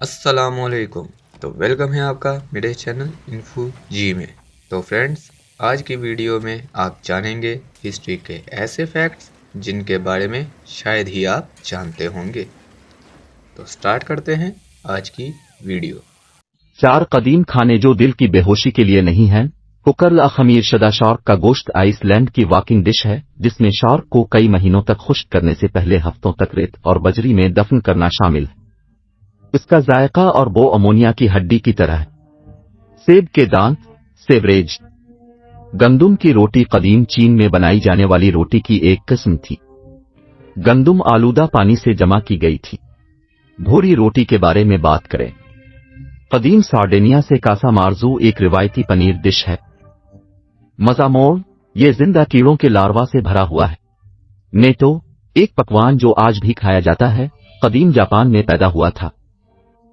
السلام علیکم. تو ویلکم ہے آپ کا میرے چینل انفو جی میں. تو فرینڈز، آج کی ویڈیو میں آپ جانیں گے ہسٹری کے ایسے فیکٹس جن کے بارے میں شاید ہی آپ جانتے ہوں گے. تو سٹارٹ کرتے ہیں آج کی ویڈیو. 4 قدیم کھانے جو دل کی بے ہوشی کے لیے نہیں ہیں. کوکرلا خمیر شدہ شارک کا گوشت آئس لینڈ کی واکنگ ڈش ہے جس میں شارک کو کئی مہینوں تک خشک کرنے سے پہلے ہفتوں تک ریت اور بجری میں دفن کرنا شامل ہے. اس کا ذائقہ اور بو امونیا کی ہڈی کی طرح ہے. سیب کے دانت سیوریج. گندم کی روٹی قدیم چین میں بنائی جانے والی روٹی کی ایک قسم تھی. گندم آلودہ پانی سے جمع کی گئی تھی. بھوری روٹی کے بارے میں بات کریں. قدیم سارڈینیا سے کاسا مارزو ایک روایتی پنیر ڈش ہے. مزامول یہ زندہ کیڑوں کے لاروا سے بھرا ہوا ہے. نیٹو ایک پکوان جو آج بھی کھایا جاتا ہے قدیم جاپان میں پیدا ہوا تھا.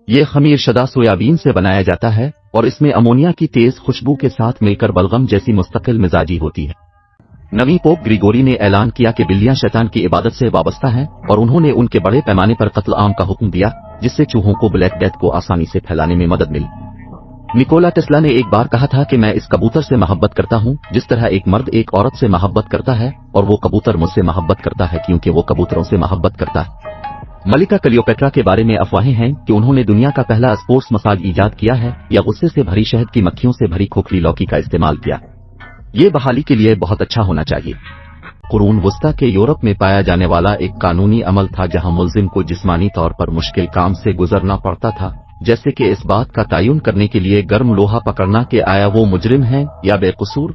یہ خمیر شدہ سویابین سے بنایا جاتا ہے اور اس میں امونیا کی تیز خوشبو کے ساتھ مل کر بلغم جیسی مستقل مزاجی ہوتی ہے. نویں پوپ گریگوری نے اعلان کیا کہ بلیاں شیطان کی عبادت سے وابستہ ہیں اور انہوں نے ان کے بڑے پیمانے پر قتل عام کا حکم دیا جس سے چوہوں کو بلیک ڈیتھ کو آسانی سے پھیلانے میں مدد ملی. نکولا ٹیسلا نے ایک بار کہا تھا کہ میں اس کبوتر سے محبت کرتا ہوں جس طرح ایک مرد ایک عورت سے محبت کرتا ہے اور وہ کبوتر مجھ سے محبت کرتا ہے کیونکہ وہ کبوتروں سے محبت کرتا ہے. ملکہ کلیوپیٹرا کے بارے میں افواہیں ہیں کہ انہوں نے دنیا کا پہلا اسپورٹس مساج ایجاد کیا ہے یا غصے سے بھری شہد کی مکھیوں سے بھری کھوکھلی لوکی کا استعمال کیا. یہ بحالی کے لیے بہت اچھا ہونا چاہیے. قرون وسطی کے یورپ میں پایا جانے والا ایک قانونی عمل تھا جہاں ملزم کو جسمانی طور پر مشکل کام سے گزرنا پڑتا تھا جیسے کہ اس بات کا تعین کرنے کے لیے گرم لوہا پکڑنا کہ آیا وہ مجرم ہے یا بے قصور.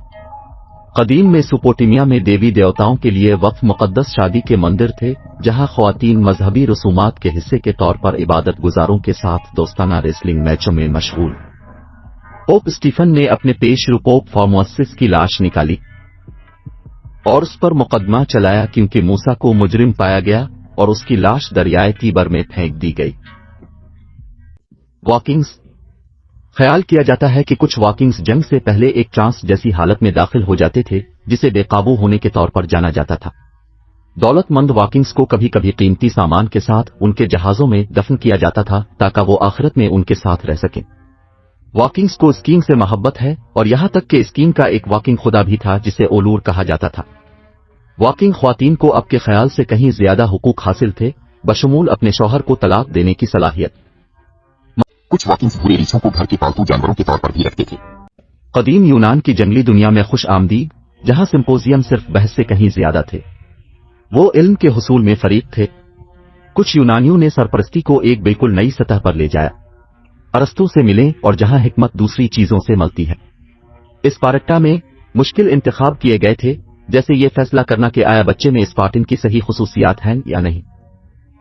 قدیم میسوپوٹیمیا میں دیوی دیوتاؤں کے لیے وقف مقدس شادی کے مندر تھے جہاں خواتین مذہبی رسومات کے حصے کے طور پر عبادت گزاروں کے ساتھ دوستانہ ریسلنگ میچوں میں مشغول. پوپ اسٹیفن نے اپنے پیشرو پوپ فارموسس کی لاش نکالی اور اس پر مقدمہ چلایا کیونکہ موسیٰ کو مجرم پایا گیا اور اس کی لاش دریائے تیبر میں پھینک دی گئی. واکنگز. خیال کیا جاتا ہے کہ کچھ واکنگز جنگ سے پہلے ایک ٹرانس جیسی حالت میں داخل ہو جاتے تھے جسے بے قابو ہونے کے طور پر جانا جاتا تھا. دولت مند واکنگز کو کبھی کبھی قیمتی سامان کے ساتھ ان کے جہازوں میں دفن کیا جاتا تھا تاکہ وہ آخرت میں ان کے ساتھ رہ سکیں. واکنگز کو اسکینگ سے محبت ہے اور یہاں تک کہ اسکینگ کا ایک واکنگ خدا بھی تھا جسے اولور کہا جاتا تھا. واکنگ خواتین کو اب کے خیال سے کہیں زیادہ حقوق حاصل تھے بشمول اپنے شوہر کو طلاق دینے کی صلاحیت. کچھ واکنگز بھوری ریچھوں کو گھر کے پالتو جانوروں کے طور پر بھی رکھتے تھے. قدیم یونان کی جنگلی دنیا میں خوش آمدید جہاں سمپوزیم صرف بحث سے کہیں زیادہ تھے. وہ علم کے حصول میں فریق تھے. کچھ یونانیوں نے سرپرستی کو ایک بالکل نئی سطح پر لے جایا. ارسطو سے ملیں اور جہاں حکمت دوسری چیزوں سے ملتی ہے. اس پارٹا میں مشکل انتخاب کیے گئے تھے جیسے یہ فیصلہ کرنا کہ آیا بچے میں اسپارٹن کی صحیح خصوصیات ہیں یا نہیں.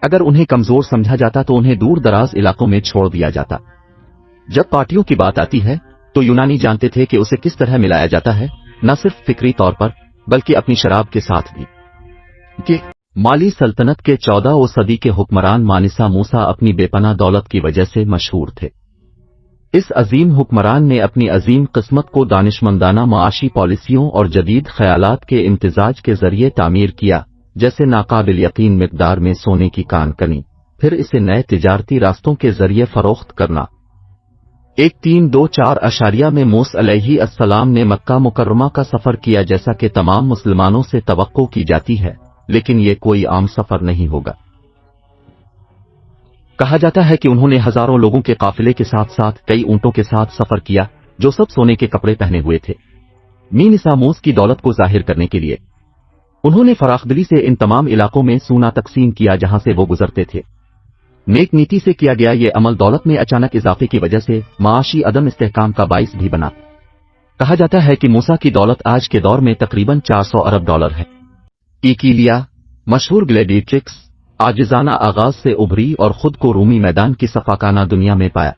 اگر انہیں کمزور سمجھا جاتا تو انہیں دور دراز علاقوں میں چھوڑ دیا جاتا. جب پارٹیوں کی بات آتی ہے تو یونانی جانتے تھے کہ اسے کس طرح ملایا جاتا ہے نہ صرف فکری طور پر بلکہ اپنی شراب کے ساتھ بھی. کہ مالی سلطنت کے 14ویں صدی کے حکمران مانسا موسا اپنی بے پناہ دولت کی وجہ سے مشہور تھے. اس عظیم حکمران نے اپنی عظیم قسمت کو دانشمندانہ معاشی پالیسیوں اور جدید خیالات کے امتزاج کے ذریعے تعمیر کیا جیسے ناقابل یقین مقدار میں سونے کی کان کنی پھر اسے نئے تجارتی راستوں کے ذریعے فروخت کرنا. 1324 میں موسی علیہ السلام نے مکہ مکرمہ کا سفر کیا جیسا کہ تمام مسلمانوں سے توقع کی جاتی ہے لیکن یہ کوئی عام سفر نہیں ہوگا. کہا جاتا ہے کہ انہوں نے ہزاروں لوگوں کے قافلے کے ساتھ ساتھ کئی اونٹوں کے ساتھ سفر کیا جو سب سونے کے کپڑے پہنے ہوئے تھے. مینسا موس کی دولت کو ظاہر کرنے کے لیے انہوں نے فراخ دلی سے ان تمام علاقوں میں سونا تقسیم کیا جہاں سے وہ گزرتے تھے. نیک نیتی سے کیا گیا یہ عمل دولت میں اچانک اضافے کی وجہ سے معاشی عدم استحکام کا باعث بھی بنا. کہا جاتا ہے کہ موسیٰ کی دولت آج کے دور میں تقریباً 400 ارب ڈالر ہے. ایکیلیا مشہور گلیڈیٹرکس عاجزانہ آغاز سے ابھری اور خود کو رومی میدان کی صفاکانہ دنیا میں پایا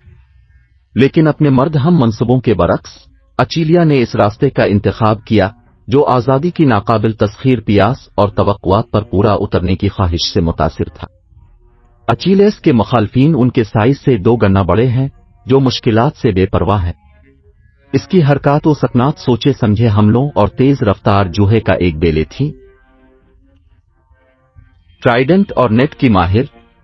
لیکن اپنے مرد ہم منصبوں کے برعکس اچیلیا نے اس راستے کا انتخاب کیا جو آزادی کی ناقابل تسخیر پیاس اور توقعات پر پورا اترنے کی خواہش سے متاثر تھا. اچیلیس کے مخالفین ان کے سائز سے 2 گنا بڑے ہیں جو مشکلات سے بے پرواہ ہے. اس کی حرکات و سکنات سوچے سمجھے حملوں اور تیز رفتار جوہے کا ایک بیلے تھی. ٹرائیڈنٹ اور نیٹ کی ماہر